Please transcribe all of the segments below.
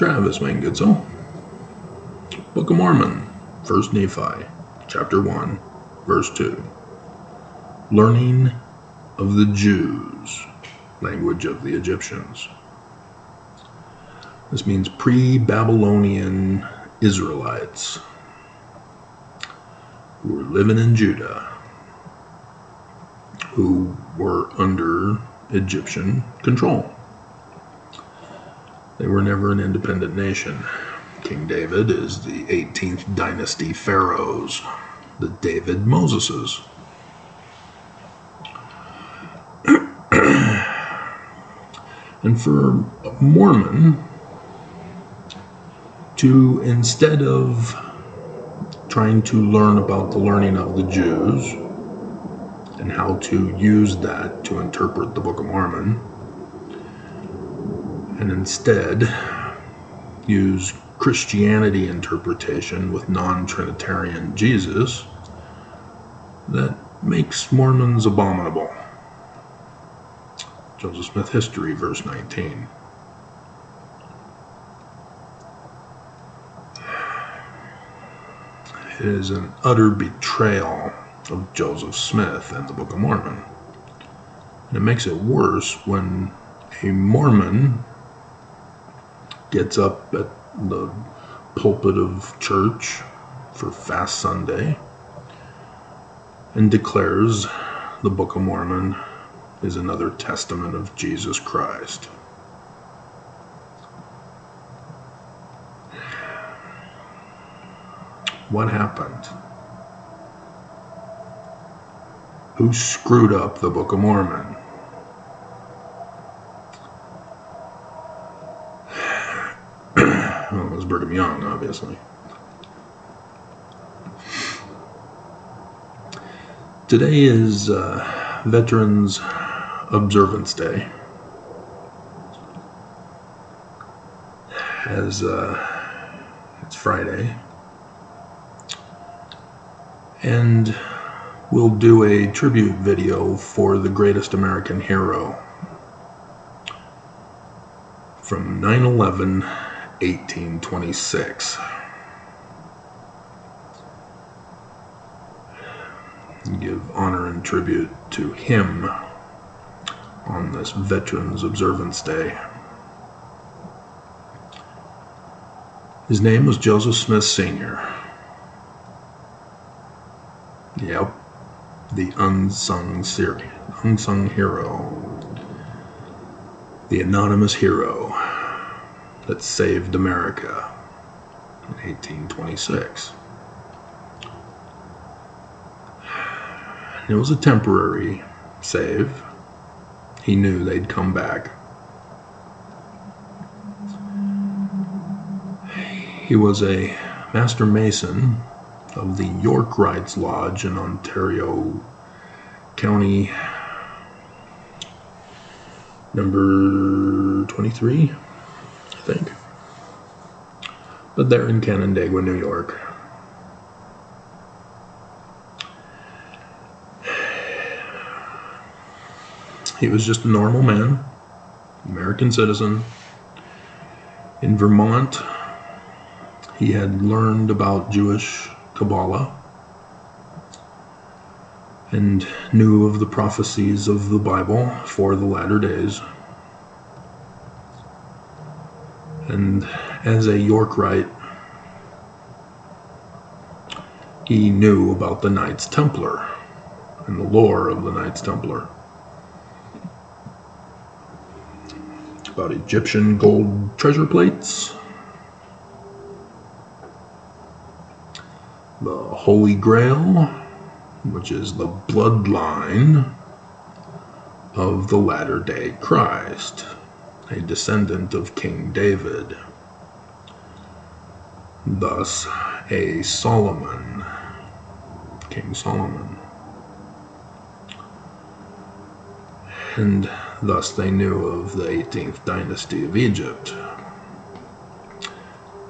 Travis Wayne Goodsell. Book of Mormon, 1 Nephi, chapter 1, verse 2. Learning of the Jews, language of the Egyptians. This means pre-Babylonian Israelites who were living in Judah, who were under Egyptian control. They were never an independent nation. King David is the 18th dynasty pharaohs, the David Moseses. And for a Mormon to, instead of trying to learn about the learning of the Jews and how to use that to interpret the Book of Mormon, and instead use Christianity interpretation with non-Trinitarian Jesus, that makes Mormons abominable. Joseph Smith History, verse 19. It is an utter betrayal of Joseph Smith and the Book of Mormon. And it makes it worse when a Mormon gets up at the pulpit of church for Fast Sunday and declares the Book of Mormon is another testament of Jesus Christ. What happened? Who screwed up the Book of Mormon? Well, it was Brigham Young, obviously. Today is Veterans Observance Day, as it's Friday, and we'll do a tribute video for the greatest American hero from 9/11, 1826. Give honor and tribute to him on this Veterans Observance Day. His name was Joseph Smith Sr. Yep, the unsung hero, the anonymous hero that saved America in 1826. It was a temporary save. He knew they'd come back. He was a Master Mason of the York Rites Lodge in Ontario County, number 23, I think. But they're in Canandaigua, New York. He was just a normal man, American citizen. In Vermont, he had learned about Jewish Kabbalah and knew of the prophecies of the Bible for the latter days. And as a Yorkite, he knew about the Knights Templar and the lore of the Knights Templar. About Egyptian gold treasure plates, the Holy Grail, which is the bloodline of the latter-day Christ, a descendant of King David, thus a Solomon, King Solomon. And thus they knew of the 18th dynasty of Egypt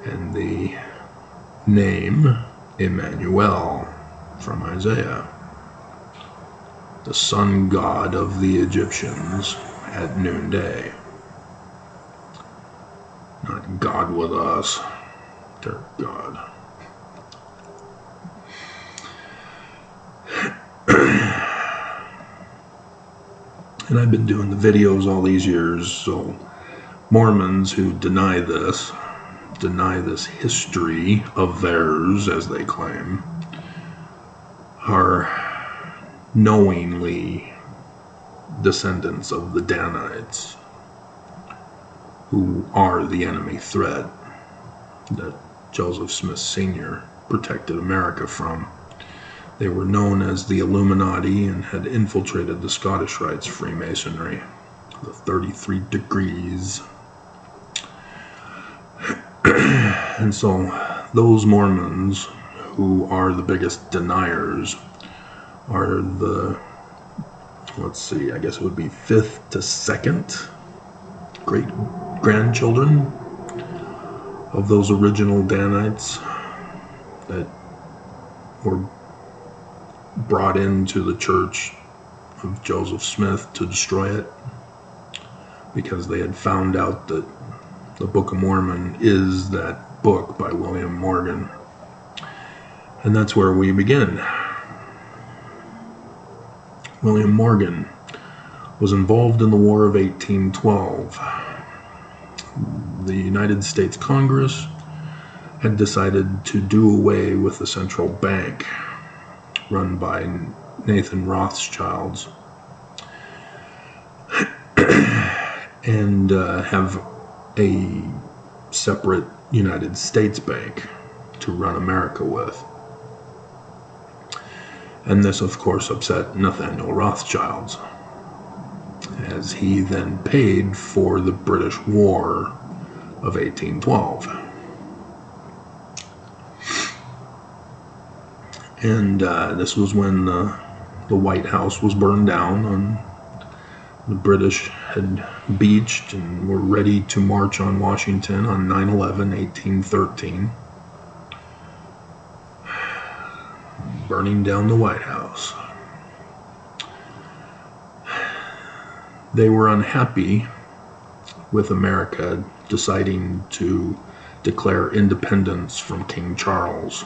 and the name Emmanuel from Isaiah, the sun god of the Egyptians at noonday. not God with us. Dear God. And I've been doing the videos all these years, so Mormons who deny this history of theirs, as they claim, are knowingly descendants of the Danites, who are the enemy threat that Joseph Smith Sr. protected America from. They were known as the Illuminati and had infiltrated the Scottish Rites Freemasonry, the 33 degrees. And so those Mormons who are the biggest deniers are the, I guess it would be 5th to 2nd great-grandchildren of those original Danites that were brought into the church of Joseph Smith to destroy it, because they had found out that the Book of Mormon is that book by William Morgan. And that's where we begin. William Morgan was involved in the War of 1812. The United States Congress had decided to do away with the central bank run by Nathan Rothschilds and have a separate United States bank to run America with. And this, of course, upset Nathaniel Rothschilds, as he then paid for the British War of 1812. And this was when the White House was burned down, and the British had beached and were ready to march on Washington on 9/11, 1813, burning down the White House. They were unhappy with America deciding to declare independence from King Charles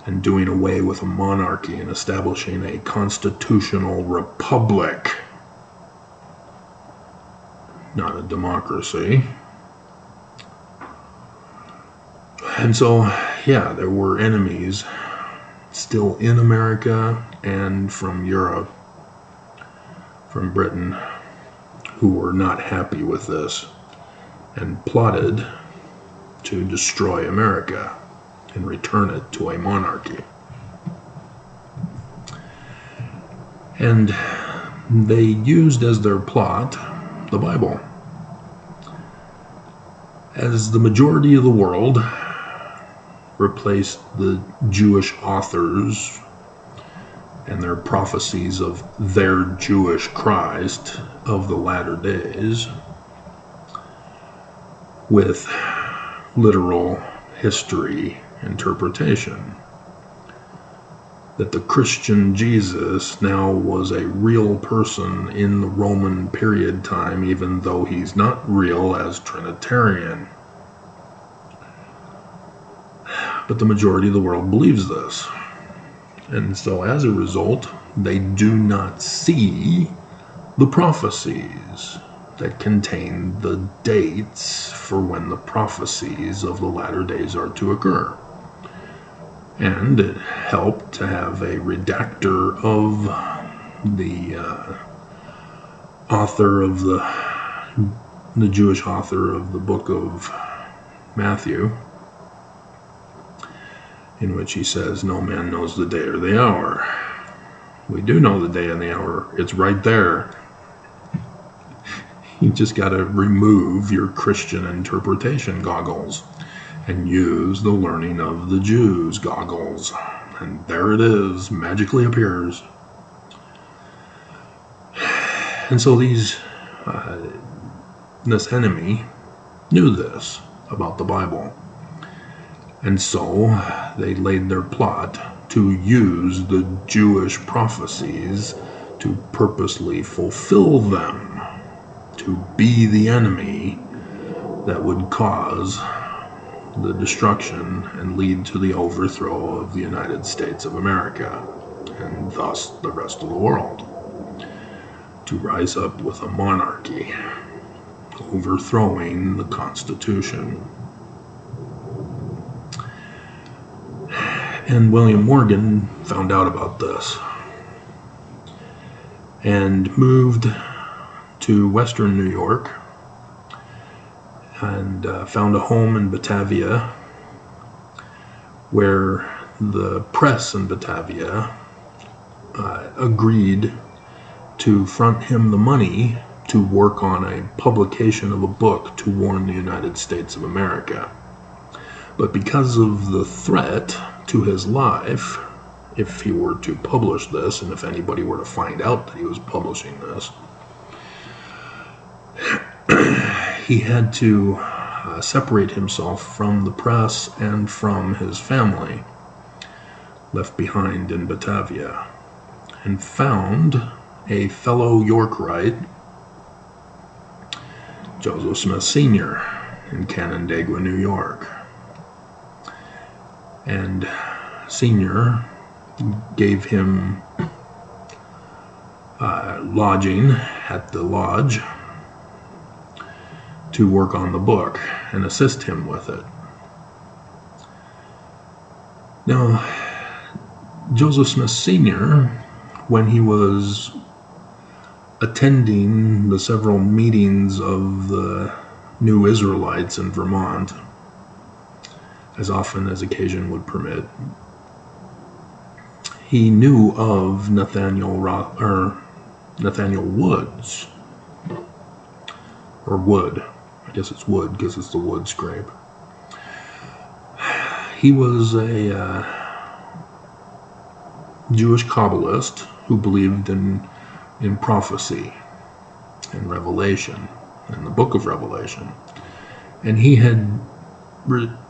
and doing away with a monarchy and establishing a constitutional republic, not a democracy. And so, yeah, there were enemies still in America and from Europe, from Britain, who were not happy with this and plotted to destroy America and return it to a monarchy. And they used as their plot the Bible. As the majority of the world replaced the Jewish authors and their prophecies of their Jewish Christ of the latter days with literal history interpretation, that the Christian Jesus now was a real person in the Roman period time, even though he's not real as Trinitarian. But the majority of the world believes this. And so as a result, they do not see the prophecies that contain the dates for when the prophecies of the latter days are to occur. And it helped to have a redactor of the author of the Jewish author of the book of Matthew, in which he says, "No man knows the day or the hour." We do know the day and the hour. It's right there. You just got to remove your Christian interpretation goggles and use the learning of the Jews goggles. And there it is, magically appears. And so this enemy knew this about the Bible. And so they laid their plot to use the Jewish prophecies to purposely fulfill them, to be the enemy that would cause the destruction and lead to the overthrow of the United States of America, and thus the rest of the world, to rise up with a monarchy, overthrowing the Constitution. And William Morgan found out about this and moved to Western New York and found a home in Batavia, where the press in Batavia agreed to front him the money to work on a publication of a book to warn the United States of America. But because of the threat to his life, if he were to publish this, and if anybody were to find out that he was publishing this, he had to separate himself from the press and from his family left behind in Batavia, and found a fellow Yorkite, Joseph Smith Sr., in Canandaigua, New York. And Sr. gave him lodging at the lodge to work on the book and assist him with it. Now, Joseph Smith Sr., when he was attending the several meetings of the New Israelites in Vermont, as often as occasion would permit, he knew of Nathaniel Woods, or Wood. I guess it's Wood because it's the wood scrape. He was a Jewish Kabbalist who believed in prophecy and Revelation, in the book of Revelation. And he had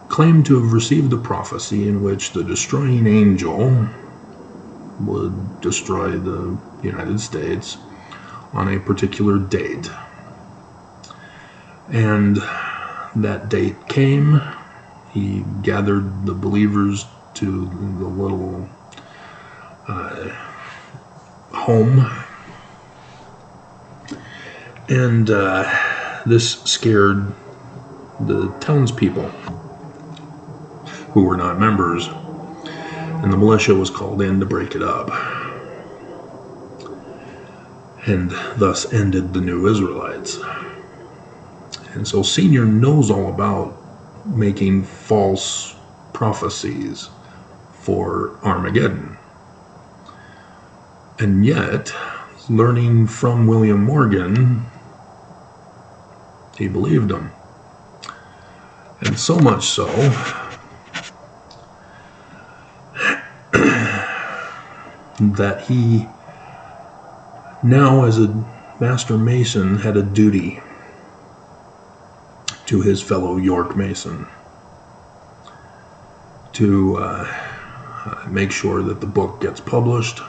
claimed to have received a prophecy in which the destroying angel would destroy the United States on a particular date. And that date came. He gathered the believers to the little home, and this scared the townspeople, who were not members, and the militia was called in to break it up, and thus ended the New Israelites. And so Senior knows all about making false prophecies for Armageddon. And yet, learning from William Morgan, he believed him. And so much so that he now, as a master mason, had a duty to his fellow York Mason to make sure that the book gets published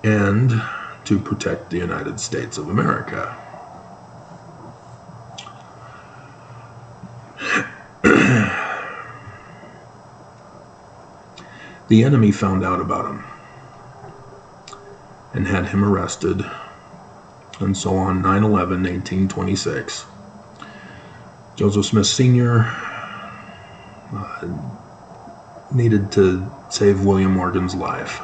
and to protect the United States of America. The enemy found out about him and had him arrested. And so on 9/11/1826, Joseph Smith Sr. Needed to save William Morgan's life.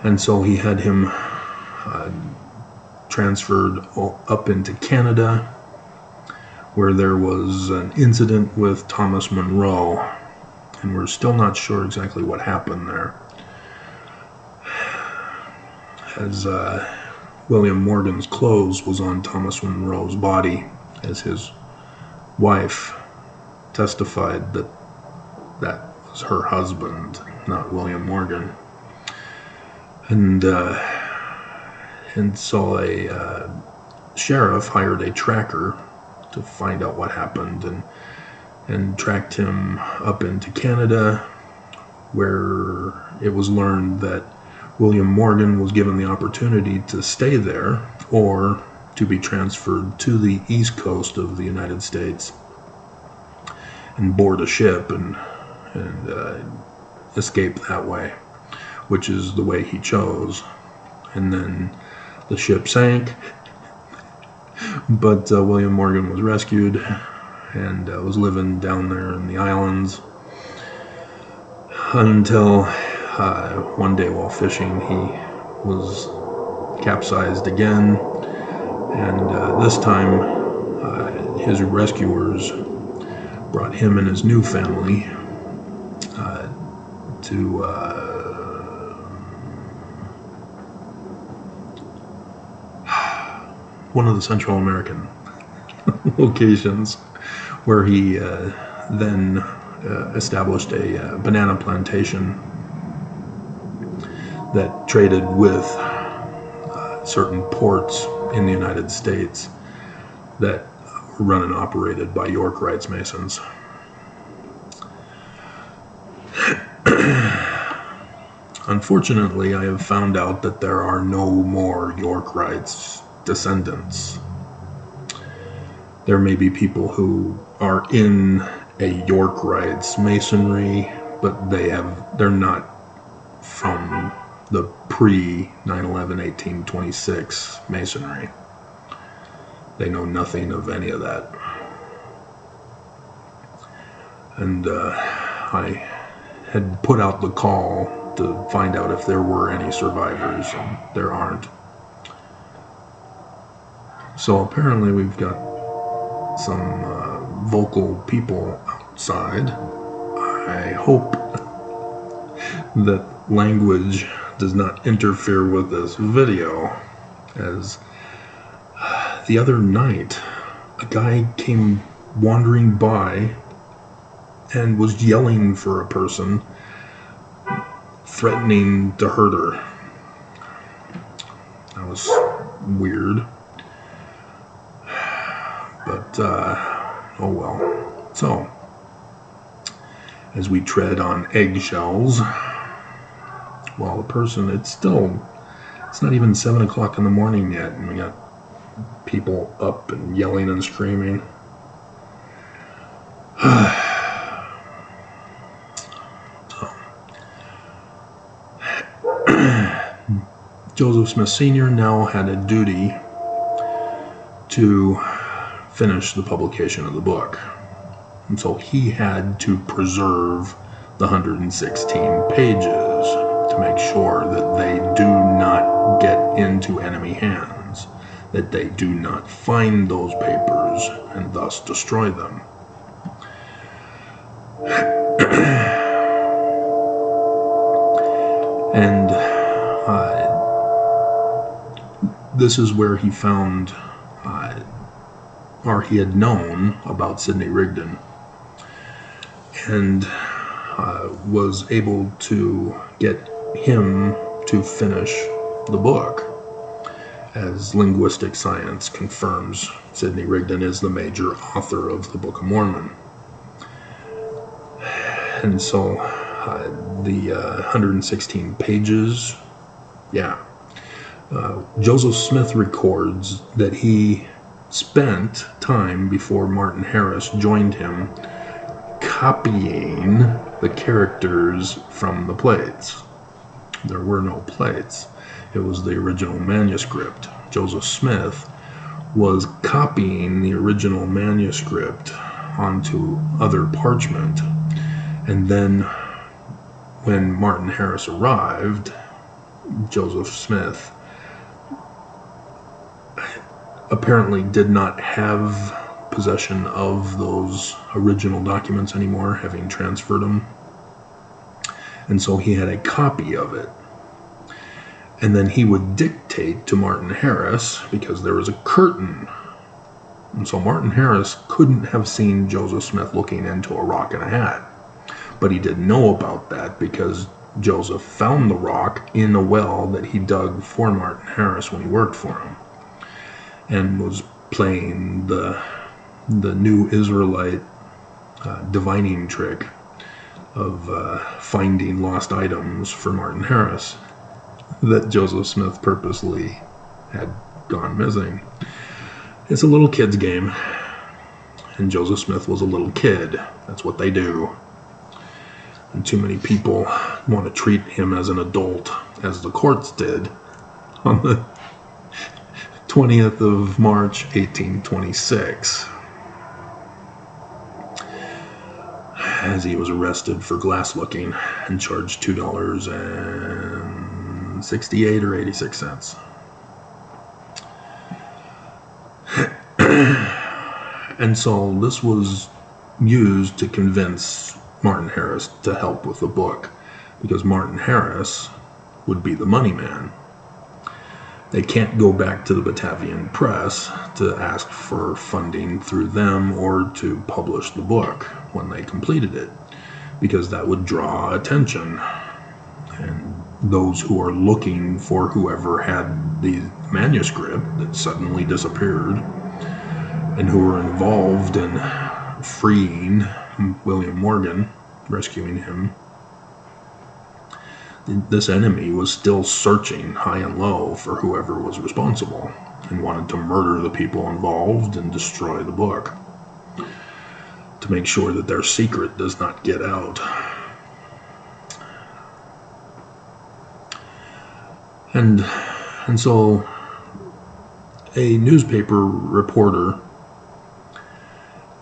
And so he had him transferred up into Canada, where there was an incident with Thomas Monroe, and we're still not sure exactly what happened there, as William Morgan's clothes was on Thomas Monroe's body, as his wife testified that that was her husband, not William Morgan. And so a sheriff hired a tracker to find out what happened, and tracked him up into Canada, where it was learned that William Morgan was given the opportunity to stay there or to be transferred to the east coast of the United States and board a ship and escape that way, which is the way he chose. And then the ship sank, but William Morgan was rescued and was living down there in the islands until one day while fishing he was capsized again, and this time his rescuers brought him and his new family to one of the Central American locations, where he then established a banana plantation that traded with certain ports in the United States that were run and operated by York Rites Masons. Unfortunately, I have found out that there are no more York Rites descendants. There may be people who are in a York Rites Masonry, but they're not from the pre-9/11 1826 Masonry. They know nothing of any of that. And I had put out the call to find out if there were any survivors, and there aren't. So apparently we've got some vocal people outside. I hope that language does not interfere with this video, as the other night a guy came wandering by and was yelling for a person, threatening to hurt her. That was weird. But, oh well. So, as we tread on eggshells, well, the person, it's not even 7 o'clock in the morning yet, and we got people up and yelling and screaming. Joseph Smith Sr. now had a duty to finish the publication of the book. And so he had to preserve the 116 pages to make sure that they do not get into enemy hands, that they do not find those papers and thus destroy them. And this is where he found, or he had known about Sidney Rigdon, and was able to get him to finish the book, as linguistic science confirms Sidney Rigdon is the major author of the Book of Mormon. And so the 116 pages, Joseph Smith records that he spent time before Martin Harris joined him copying the characters from the plates. There were no plates. It was the original manuscript. Joseph Smith was copying the original manuscript onto other parchment, and then when Martin Harris arrived, Joseph Smith apparently did not have possession of those original documents anymore, having transferred them. And so he had a copy of it. And then he would dictate to Martin Harris, because there was a curtain. And so Martin Harris couldn't have seen Joseph Smith looking into a rock and a hat. But he didn't know about that because Joseph found the rock in a well that he dug for Martin Harris when he worked for him, and was playing the new Israelite divining trick of finding lost items for Martin Harris that Joseph Smith purposely had gone missing. It's a little kid's game, and Joseph Smith was a little kid. That's what they do. And too many people want to treat him as an adult, as the courts did on the 20th of March, 1826, as he was arrested for glass looking and charged $2.68 or 86 cents. And so this was used to convince Martin Harris to help with the book, because Martin Harris would be the money man. They can't go back to the Batavian Press to ask for funding through them or to publish the book when they completed it, because that would draw attention. And those who are looking for whoever had the manuscript that suddenly disappeared and who were involved in freeing William Morgan, rescuing him, this enemy was still searching high and low for whoever was responsible and wanted to murder the people involved and destroy the book to make sure that their secret does not get out. And so a newspaper reporter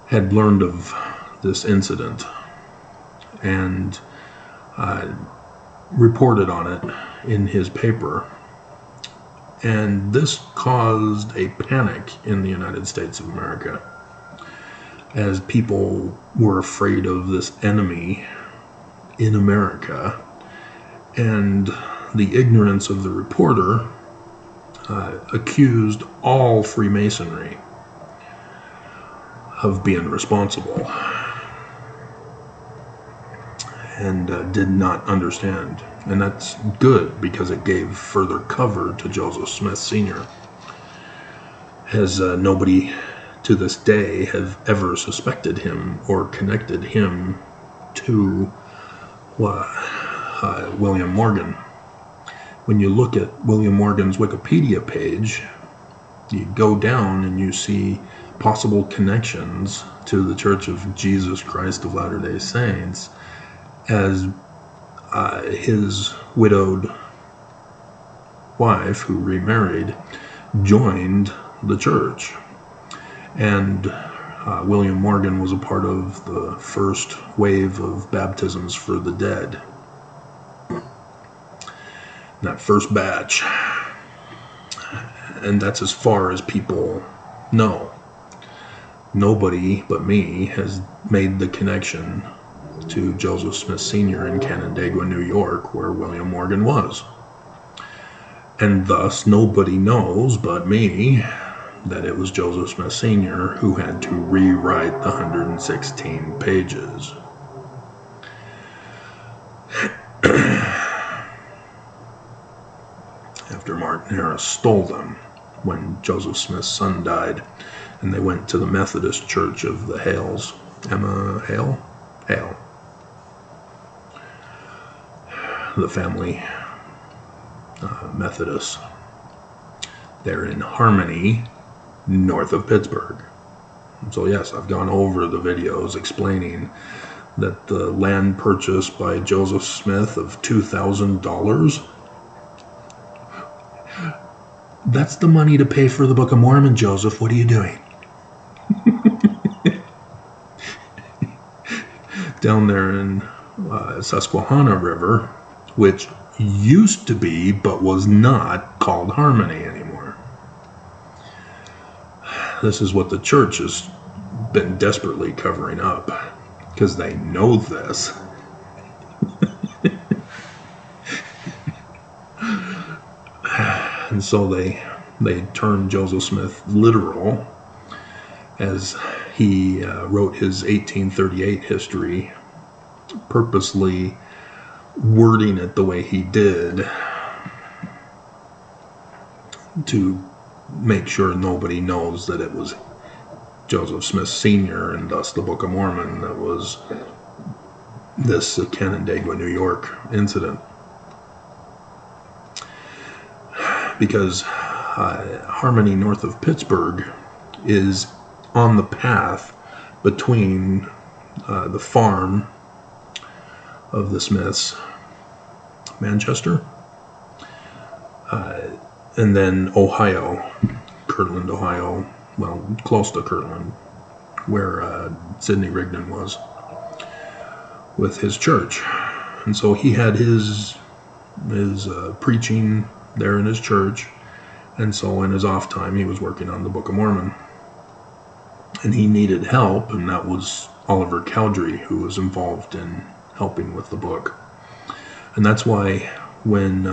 had learned of this incident and reported on it in his paper, and this caused a panic in the United States of America, as people were afraid of this enemy in America, and the ignorance of the reporter accused all Freemasonry of being responsible, and did not understand. And that's good, because it gave further cover to Joseph Smith Sr., as nobody to this day have ever suspected him or connected him to William Morgan. When you look at William Morgan's Wikipedia page, you go down and you see possible connections to the Church of Jesus Christ of Latter-day Saints, as his widowed wife, who remarried, joined the church. And William Morgan was a part of the first wave of baptisms for the dead. That first batch. And that's as far as people know. Nobody but me has made the connection to Joseph Smith Sr. in Canandaigua, New York, where William Morgan was. And thus, nobody knows but me that it was Joseph Smith Sr. who had to rewrite the 116 pages. After Martin Harris stole them when Joseph Smith's son died, and they went to the Methodist Church of the Hales. Emma Hale? Hale. The family Methodists. They're in Harmony, north of Pittsburgh. So yes, I've gone over the videos explaining that the land purchase by Joseph Smith of $2,000, that's the money to pay for the Book of Mormon, Joseph. What are you doing? Down there in Susquehanna River, which used to be, but was not, called Harmony anymore. This is what the church has been desperately covering up, because they know this. And so they turned Joseph Smith literal, as he wrote his 1838 history, purposely wording it the way he did to make sure nobody knows that it was Joseph Smith Sr. and thus the Book of Mormon that was this Canandaigua, New York incident. Because Harmony, north of Pittsburgh, is on the path between the farm of the Smiths, Manchester, and then Ohio, Kirtland, Ohio, well, close to Kirtland, where Sidney Rigdon was with his church. And so he had his preaching there in his church, and so in his off time he was working on the Book of Mormon. And he needed help, and that was Oliver Cowdery who was involved in helping with the book. And that's why when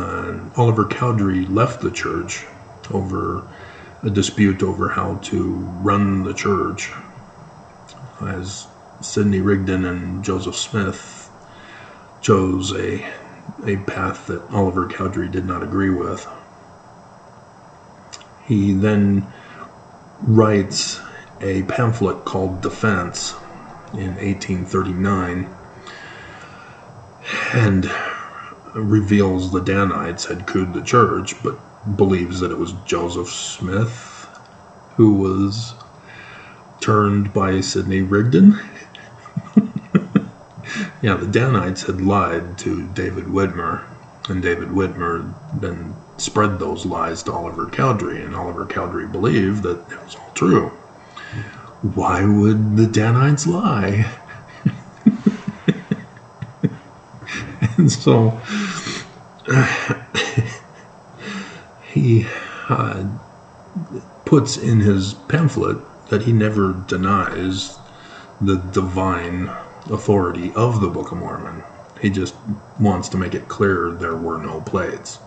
Oliver Cowdery left the church over a dispute over how to run the church, as Sidney Rigdon and Joseph Smith chose a path that Oliver Cowdery did not agree with, he then writes a pamphlet called Defense in 1839 and reveals the Danites had couped the church, but believes that it was Joseph Smith who was turned by Sidney Rigdon. Yeah, the Danites had lied to David Widmer, and David Widmer then spread those lies to Oliver Cowdery, and Oliver Cowdery believed that it was all true. Why would the Danites lie? And so he puts in his pamphlet that he never denies the divine authority of the Book of Mormon. He just wants to make it clear there were no plates.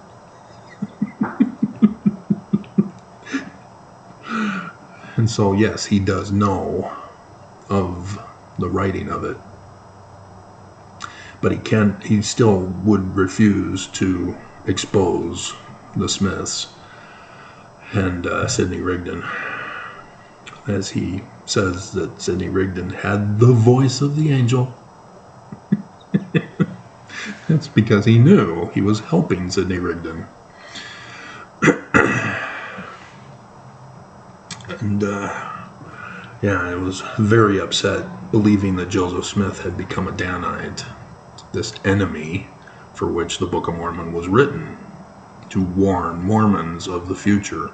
And so, yes, he does know of the writing of it. But he still would refuse to expose the Smiths and Sidney Rigdon, as he says that Sidney Rigdon had the voice of the angel. That's because he knew he was helping Sidney Rigdon. And I was very upset believing that Joseph Smith had become a Danite, this enemy for which the Book of Mormon was written, to warn Mormons of the future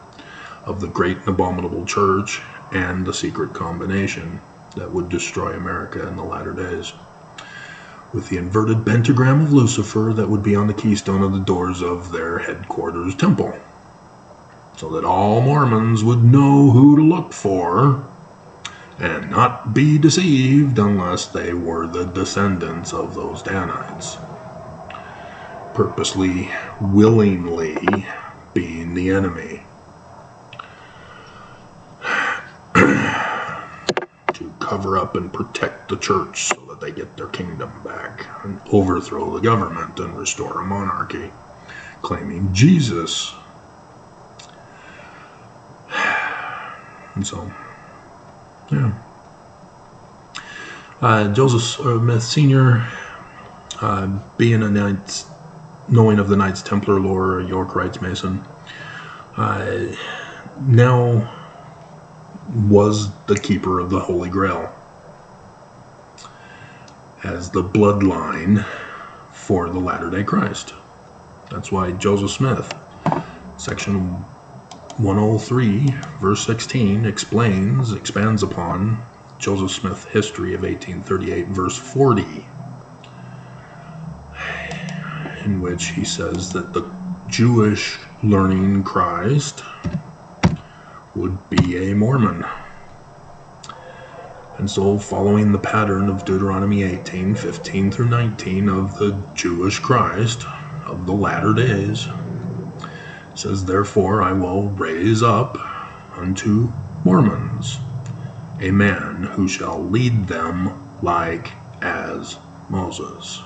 of the great and abominable church and the secret combination that would destroy America in the latter days, with the inverted pentagram of Lucifer that would be on the keystone of the doors of their headquarters temple, so that all Mormons would know who to look for and not be deceived unless they were the descendants of those Danites, purposely, willingly being the enemy, to cover up and protect the church so that they get their kingdom back and overthrow the government and restore a monarchy, claiming Jesus. And so, yeah. Joseph Smith Sr., being a Knights, knowing of the Knights Templar lore, York Rites Mason, now was the keeper of the Holy Grail as the bloodline for the Latter-day Christ. That's why Joseph Smith, section 103, verse 16, expands upon Joseph Smith's history of 1838, verse 40, in which he says that the Jewish learning Christ would be a Mormon. And so, following the pattern of Deuteronomy 18, 15 through 19 of the Jewish Christ of the latter days, it says, "Therefore I will raise up unto Mormons a man who shall lead them like as Moses."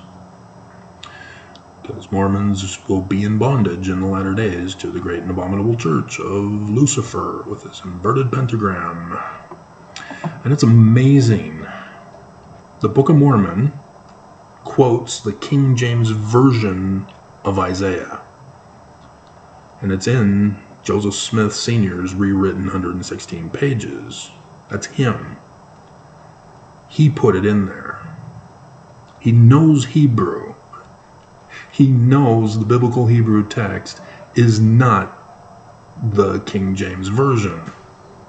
Because Mormons will be in bondage in the latter days to the great and abominable church of Lucifer with his inverted pentagram. And it's amazing. The Book of Mormon quotes the King James Version of Isaiah. And it's in Joseph Smith Sr.'s rewritten 116 pages. That's him. He put it in there. He knows Hebrew. He knows the biblical Hebrew text is not the King James Version,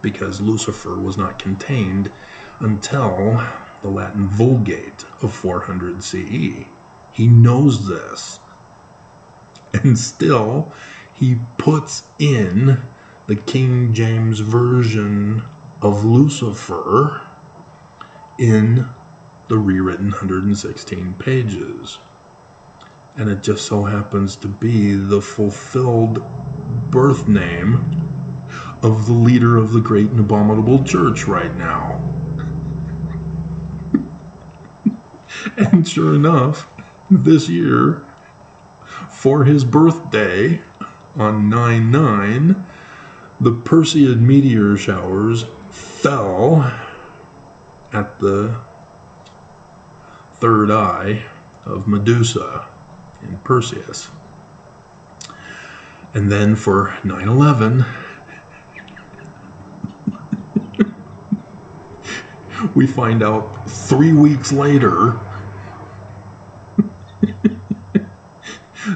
because Lucifer was not contained until the Latin Vulgate of 400 CE. He knows this. And still, he puts in the King James Version of Lucifer in the rewritten 116 pages. And it just so happens to be the fulfilled birth name of the leader of the great and abominable church right now. And sure enough, this year, for his birthday on 9/9, the Perseid meteor showers fell at the third eye of Medusa in Perseus. And then for 9/11, we find out 3 weeks later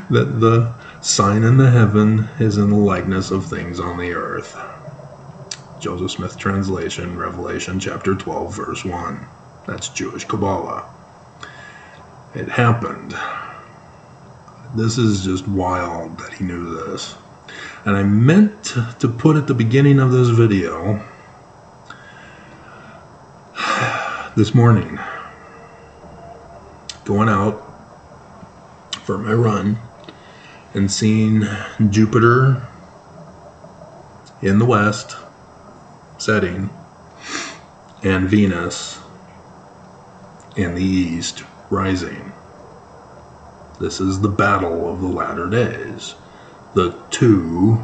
that the sign in the heaven is in the likeness of things on the earth. Joseph Smith translation, Revelation chapter 12, verse 1. That's Jewish Kabbalah. It happened. This is just wild that he knew this. And I meant to put at the beginning of this video, this morning, going out for my run and seeing Jupiter in the west setting and Venus in the east rising. This is the battle of the latter days. The two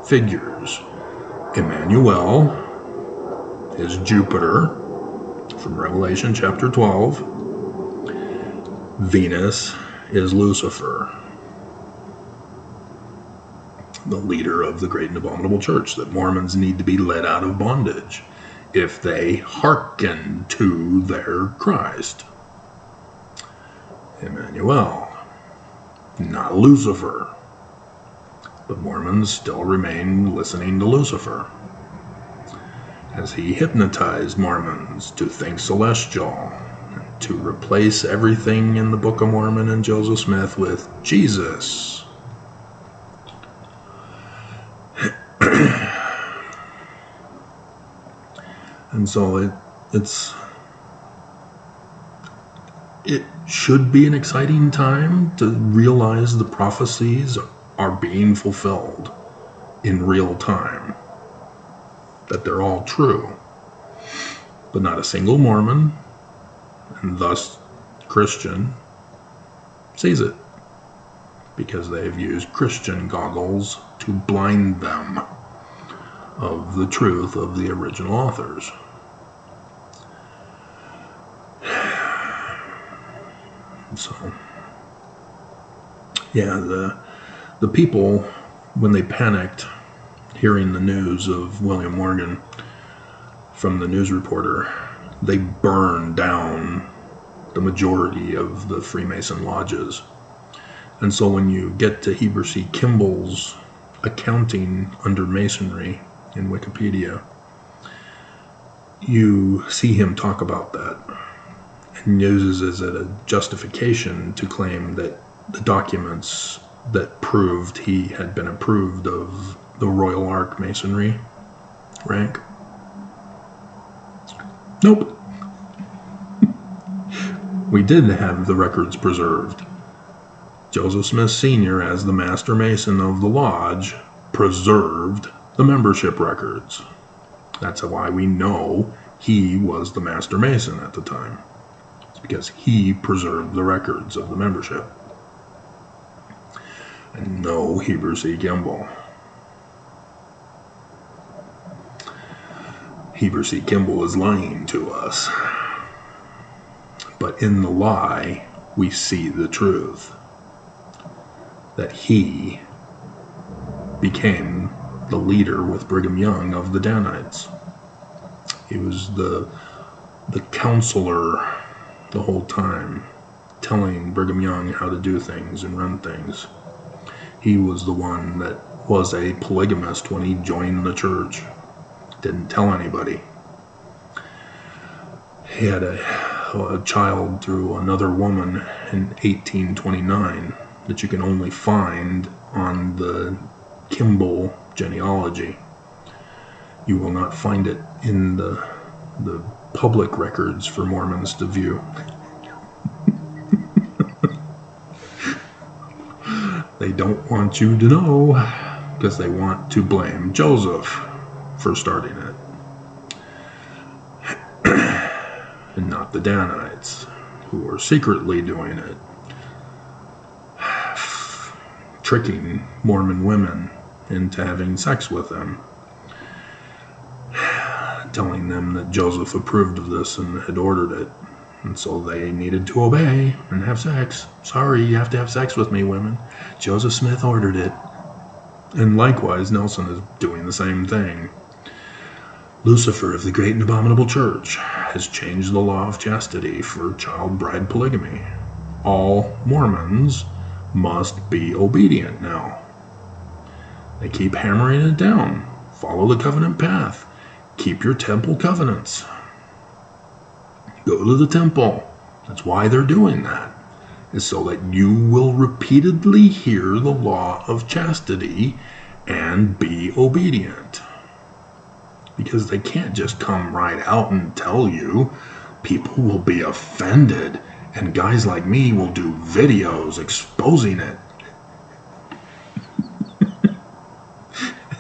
figures. Emmanuel is Jupiter from Revelation chapter 12. Venus is Lucifer, the leader of the great and abominable church that Mormons need to be led out of bondage if they hearken to their Christ. Emmanuel, not Lucifer. But Mormons still remain listening to Lucifer, as he hypnotized Mormons to think celestial, to replace everything in the Book of Mormon and Joseph Smith with Jesus. And so it should be an exciting time to realize the prophecies are being fulfilled in real time, that they're all true. But not a single Mormon, and thus Christian, sees it, because they've used Christian goggles to blind them of the truth of the original authors. So, yeah, the people, when they panicked hearing the news of William Morgan from the news reporter, they burned down the majority of the Freemason lodges. And so when you get to Heber C. Kimball's accounting under Masonry in Wikipedia, you see him talk about that and uses it as a justification to claim that the documents that proved he had been approved of the Royal Ark Masonry rank. Nope. We did have the records preserved. Joseph Smith Sr., as the Master Mason of the Lodge, preserved the membership records. That's why we know he was the Master Mason at the time. It's because he preserved the records of the membership. And no Heber C. Kimball. Heber C. Kimball is lying to us. But in the lie, we see the truth. That he became the leader with Brigham Young of the Danites. He was the counselor the whole time, telling Brigham Young how to do things and run things. He was the one that was a polygamist when he joined the church. Didn't tell anybody. He had a child through another woman in 1829 that you can only find on the Kimball genealogy. You will not find it in the public records for Mormons to view. They don't want you to know because they want to blame Joseph for starting it and not the Danites, who were secretly doing it, tricking Mormon women into having sex with them, telling them that Joseph approved of this and had ordered it, and so they needed to obey and have sex. Sorry, you have to have sex with me, women. Joseph Smith ordered it. And likewise, Nelson is doing the same thing. Lucifer of the Great and Abominable Church has changed the law of chastity for child bride polygamy. All Mormons must be obedient now. They keep hammering it down. Follow the covenant path. Keep your temple covenants. Go to the temple. That's why they're doing that, is so that you will repeatedly hear the law of chastity and be obedient. Because they can't just come right out and tell you. People will be offended, and guys like me will do videos exposing it.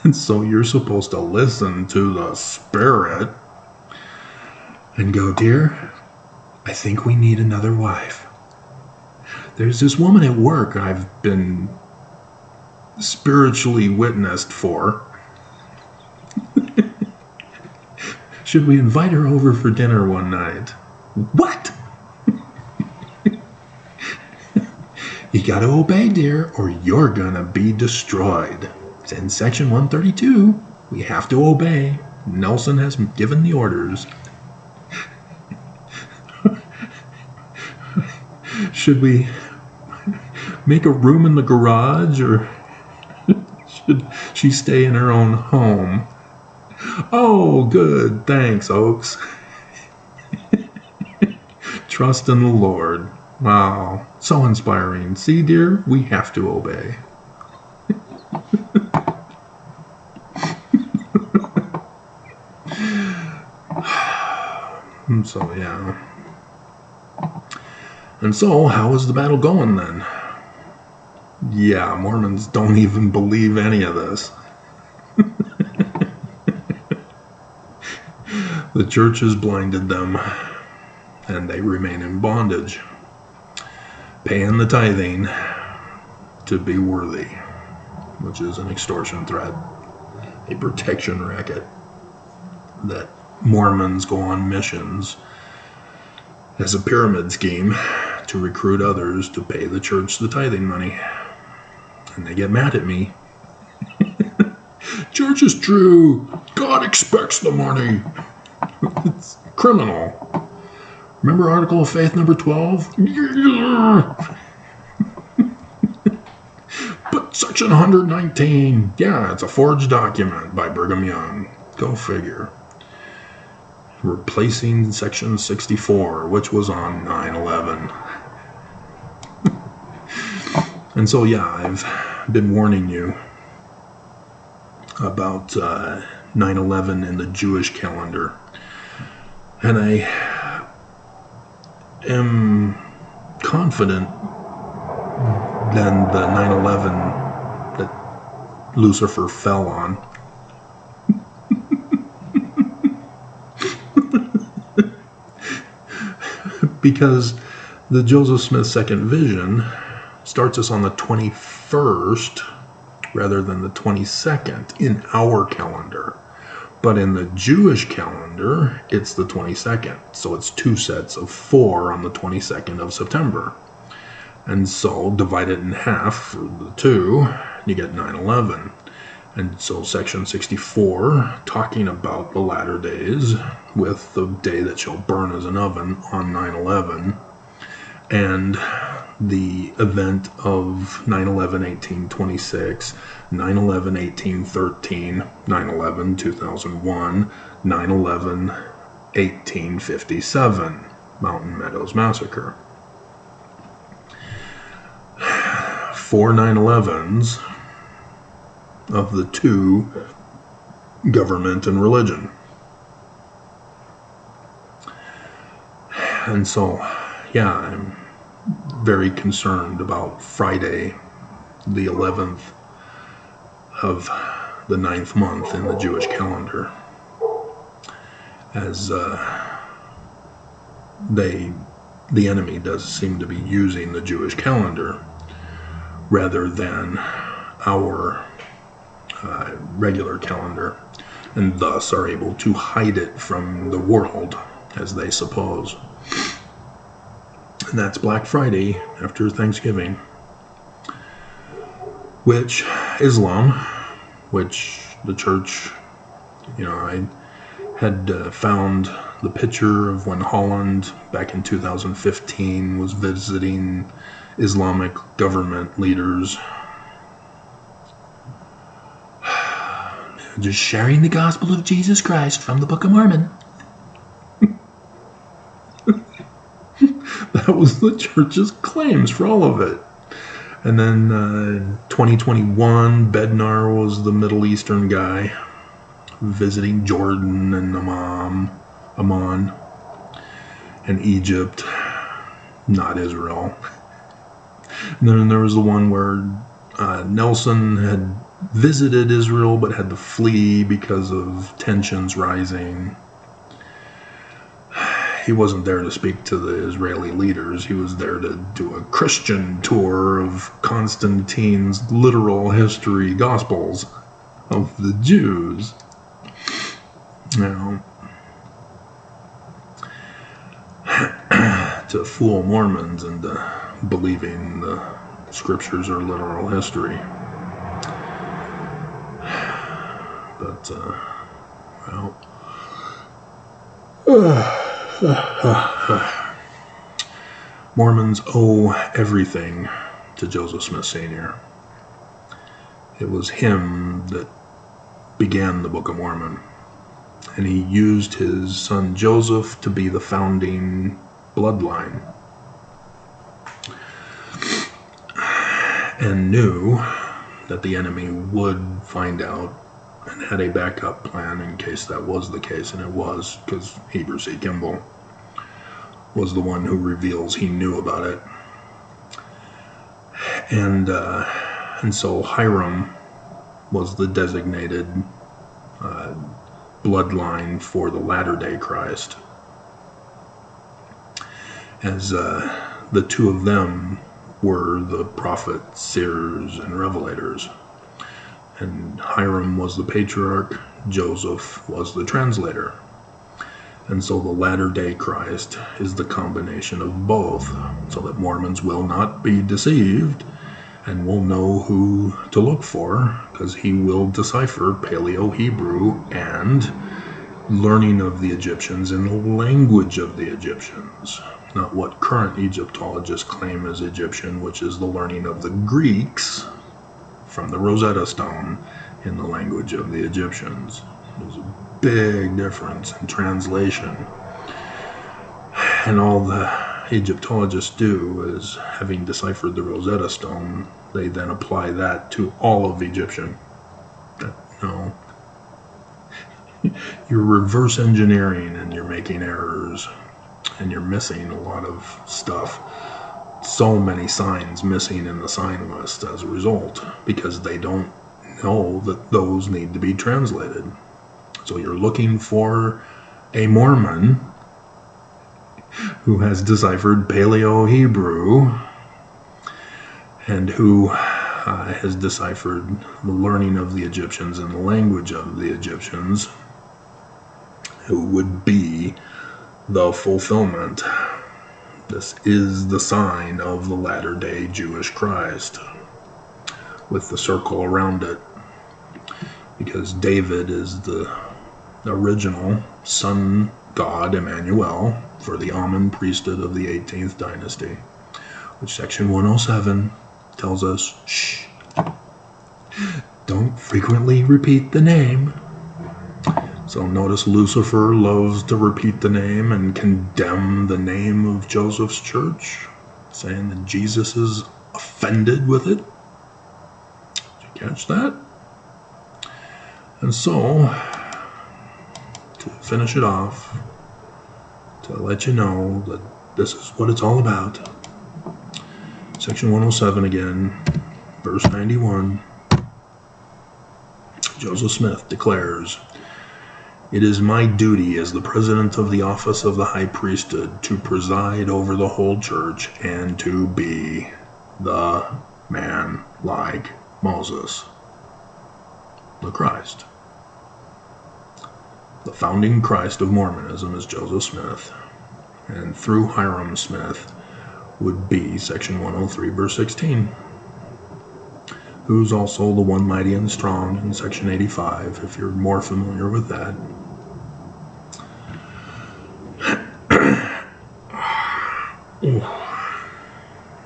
And so you're supposed to listen to the Spirit and go, dear, I think we need another wife. There's this woman at work I've been spiritually witnessed for. Should we invite her over for dinner one night? What? You gotta obey, dear, or you're gonna be destroyed. It's in section 132. We have to obey. Nelson has given the orders. Should we make a room in the garage, or should she stay in her own home? Oh, good. Thanks, Oaks. Trust in the Lord. Wow. So inspiring. See, dear, we have to obey. So, yeah. And so, how is the battle going then? Yeah, Mormons don't even believe any of this. The church has blinded them, and they remain in bondage, paying the tithing to be worthy, which is an extortion threat, a protection racket that Mormons go on missions as a pyramid scheme to recruit others to pay the church the tithing money. And they get mad at me. Church is true. God expects the money. It's criminal. Remember Article of Faith number 12? Yeah. But Section 119. Yeah, it's a forged document by Brigham Young. Go figure. Replacing Section 64, which was on 9/11. And so, yeah, I've been warning you about 9/11 in the Jewish calendar. And I am confident than the 9/11 that Lucifer fell on. Because the Joseph Smith second vision starts us on the 21st rather than the 22nd in our calendar. But in the Jewish calendar, it's the 22nd. So it's two sets of 4 on the 22nd of September. And so divide it in half for the 2, you get 9/11. And so section 64, talking about the latter days, with the day that shall burn as an oven on 9/11, and the event of 9/11/1826, 9/11/1813, 9/11/2001, 9/11/1857, Mountain Meadows Massacre. 4 9/11s of the two, government and religion. And so, yeah, I'm very concerned about Friday, the 11th of the 9th month in the Jewish calendar, as the enemy does seem to be using the Jewish calendar rather than our regular calendar, and thus are able to hide it from the world, as they suppose. And that's Black Friday after Thanksgiving, which Islam, which the church, I had found the picture of when Holland back in 2015 was visiting Islamic government leaders, just sharing the gospel of Jesus Christ from the Book of Mormon. That was the church's claims for all of it. And then 2021, Bednar was the Middle Eastern guy visiting Jordan and Amman and Egypt, not Israel. And then there was the one where Nelson had visited Israel but had to flee because of tensions rising. He wasn't there to speak to the Israeli leaders. He was there to do a Christian tour of Constantine's literal history gospels of the Jews. Now, to fool Mormons into believing the scriptures are literal history. But, Mormons owe everything to Joseph Smith Sr. It was him that began the Book of Mormon, and he used his son Joseph to be the founding bloodline, and knew that the enemy would find out and had a backup plan in case that was the case, and it was, because Heber C. Kimball was the one who reveals he knew about it. And so Hiram was the designated bloodline for the Latter-day Christ, as the two of them were the prophets, seers, and revelators. And Hiram was the patriarch, Joseph was the translator. And so the Latter-day Christ is the combination of both, so that Mormons will not be deceived and will know who to look for, because he will decipher Paleo-Hebrew and learning of the Egyptians in the language of the Egyptians, not what current Egyptologists claim as Egyptian, which is the learning of the Greeks from the Rosetta Stone in the language of the Egyptians. There's a big difference in translation. And all the Egyptologists do is, having deciphered the Rosetta Stone, they then apply that to all of Egyptian. No. You're reverse engineering and you're making errors and you're missing a lot of stuff. So many signs missing in the sign list as a result, because they don't know that those need to be translated. So you're looking for a Mormon who has deciphered Paleo-Hebrew and who has deciphered the learning of the Egyptians and the language of the Egyptians, who would be the fulfillment. This is the sign of the latter-day Jewish Christ, with the circle around it. because David is the original sun god Emmanuel for the Amun priesthood of the 18th dynasty, which section 107 tells us, shh, don't frequently repeat the name. So notice Lucifer loves to repeat the name and condemn the name of Joseph's church, saying that Jesus is offended with it. Did you catch that? And so, to finish it off, to let you know that this is what it's all about, section 107 again, verse 91, Joseph Smith declares, "It is my duty as the president of the office of the high priesthood to preside over the whole church and to be the man like Moses, the Christ." The founding Christ of Mormonism is Joseph Smith, and through Hyrum Smith would be section 103, verse 16, who's also the one mighty and strong in section 85, if you're more familiar with that.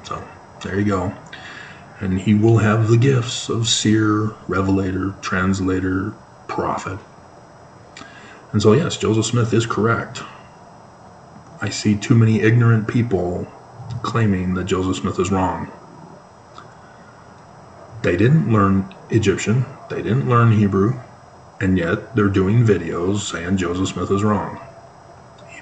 So, there you go. And he will have the gifts of seer, revelator, translator, prophet. And so, yes, Joseph Smith is correct. I see too many ignorant people claiming that Joseph Smith is wrong. They didn't learn Egyptian, they didn't learn Hebrew, and yet they're doing videos saying Joseph Smith is wrong.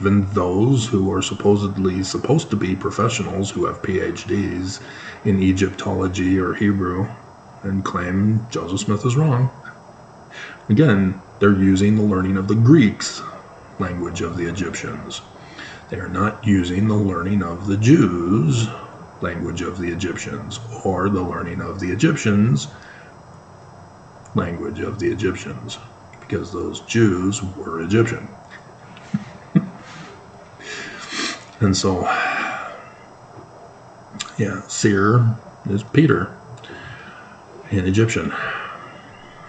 Even those who are supposed to be professionals who have PhDs in Egyptology or Hebrew and claim Joseph Smith is wrong. Again, they're using the learning of the Greeks' language of the Egyptians. They are not using the learning of the Jews' language of the Egyptians, or the learning of the Egyptians' language of the Egyptians, because those Jews were Egyptian. And so, yeah, seer is Peter in Egyptian.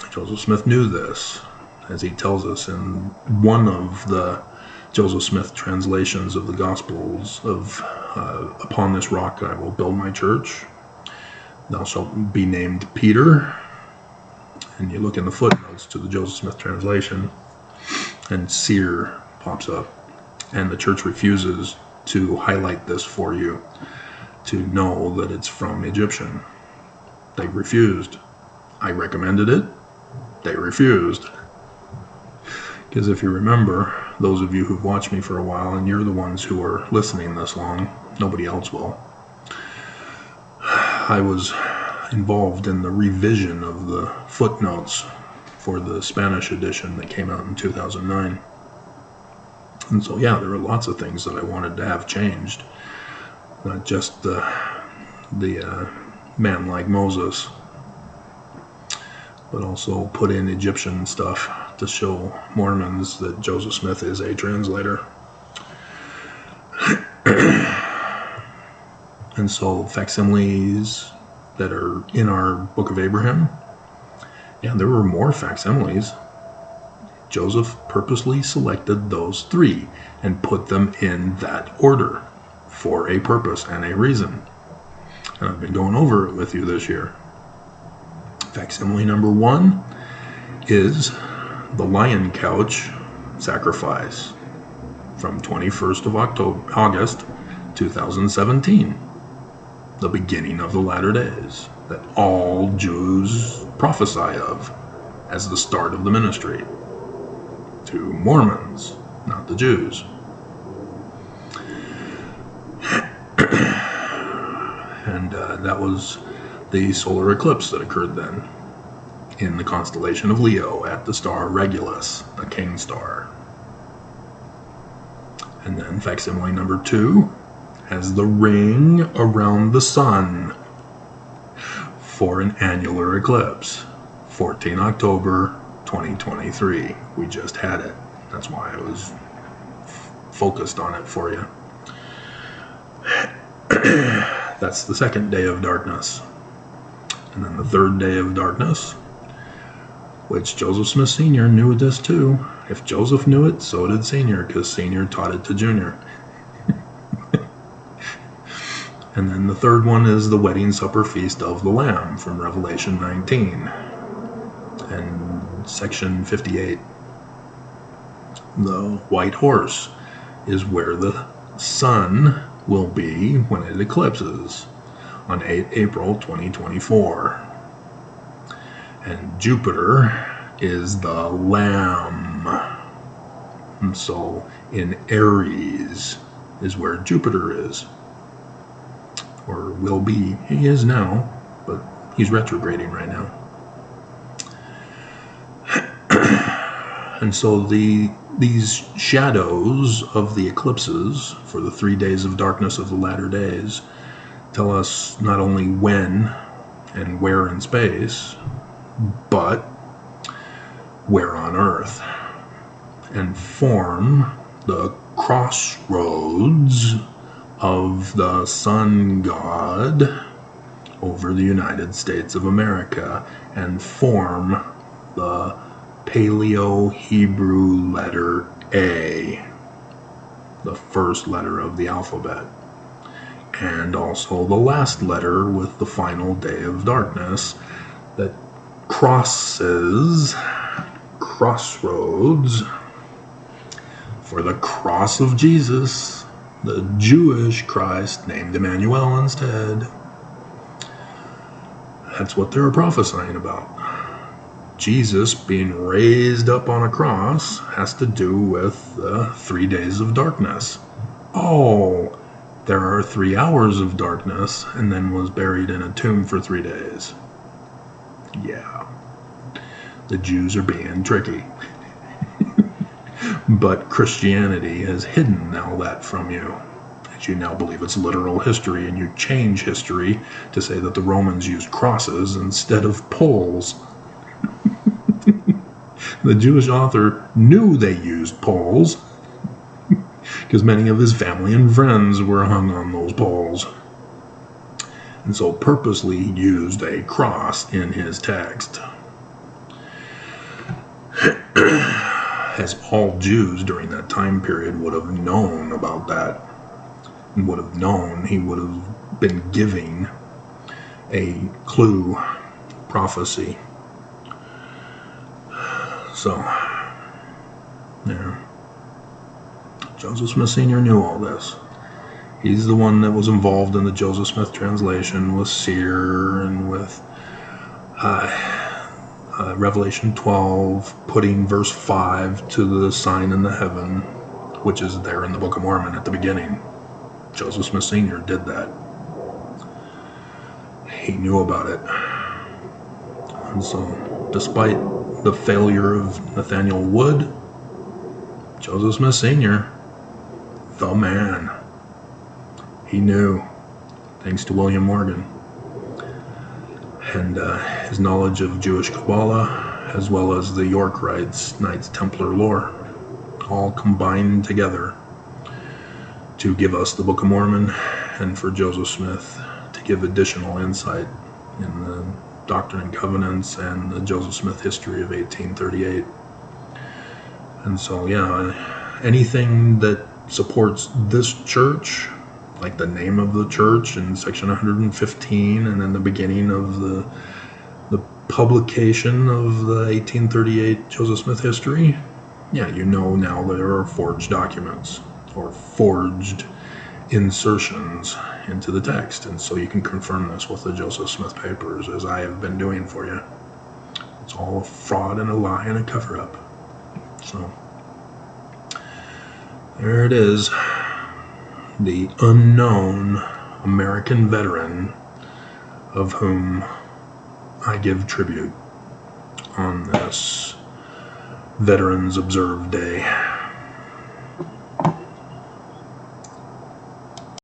Joseph Smith knew this, as he tells us in one of the Joseph Smith translations of the Gospels of "Upon this rock I will build my church. Thou shalt be named Peter." And you look in the footnotes to the Joseph Smith translation, and seer pops up, and the church refuses to highlight this for you to know that it's from Egyptian. They refused. I recommended it. They refused. Because if you remember, those of you who've watched me for a while, and you're the ones who are listening this long, nobody else will, I was involved in the revision of the footnotes for the Spanish edition that came out in 2009. And so, yeah, there were lots of things that I wanted to have changed. Not just the man like Moses, but also put in Egyptian stuff to show Mormons that Joseph Smith is a translator. And so facsimiles that are in our Book of Abraham, yeah, there were more facsimiles. Joseph purposely selected those 3 and put them in that order for a purpose and a reason. And I've been going over it with you this year. Facsimile number 1 is the lion couch sacrifice from 21st of August 2017, the beginning of the latter days that all Jews prophesy of as the start of the ministry to Mormons, not the Jews. And that was the solar eclipse that occurred then in the constellation of Leo at the star Regulus, the king star. And then facsimile number 2 has the ring around the sun for an annular eclipse, 14 October 2023. We just had it. That's why I was focused on it for you. That's the second day of darkness. And then the third day of darkness which Joseph Smith Sr. knew this too. If Joseph knew it, so did Sr., because Sr. taught it to Jr. And then the third one is the wedding supper feast of the Lamb from Revelation 19 and section 58. The white horse is where the sun will be when it eclipses on 8 April 2024. And Jupiter is the Lamb. And so in Aries is where Jupiter is. Or will be. He is now, but he's retrograding right now. And so these shadows of the eclipses for the 3 days of darkness of the latter days tell us not only when and where in space, but where on Earth, and form the crossroads of the sun god over the United States of America, and form the Paleo-Hebrew letter A, the first letter of the alphabet, and also the last letter with the final day of darkness that crossroads for the cross of Jesus, the Jewish Christ named Emmanuel instead. That's what they're prophesying about. Jesus being raised up on a cross has to do with the 3 days of darkness. Oh, there are 3 hours of darkness, and then was buried in a tomb for 3 days. Yeah, the Jews are being tricky. But Christianity has hidden all that from you, as you now believe it's literal history, and you change history to say that the Romans used crosses instead of poles. The Jewish author knew they used poles, because many of his family and friends were hung on those poles, and so purposely used a cross in his text. As all Jews during that time period would have known about that, and would have known, he would have been giving a clue, prophecy. So, yeah. Joseph Smith Sr. knew all this. He's the one that was involved in the Joseph Smith translation with Seer and with Revelation 12, putting verse 5 to the sign in the heaven, which is there in the Book of Mormon at the beginning. Joseph Smith Sr. did that. He knew about it. And so, despite the failure of Nathaniel Wood, Joseph Smith Sr., the man, he knew, thanks to William Morgan, and his knowledge of Jewish Kabbalah, as well as the York Rites, Knights Templar lore, all combined together to give us the Book of Mormon, and for Joseph Smith to give additional insight in the Doctrine and Covenants and the Joseph Smith history of 1838. And so, yeah, anything that supports this church, like the name of the church in section 115, and then the beginning of the publication of the 1838 Joseph Smith history, yeah, you know now that there are forged documents or forged insertions into the text, and so you can confirm this with the Joseph Smith papers, as I have been doing for you. It's all a fraud and a lie and a cover-up. So there it is, the unknown American veteran of whom I give tribute on this Veterans Observed Day.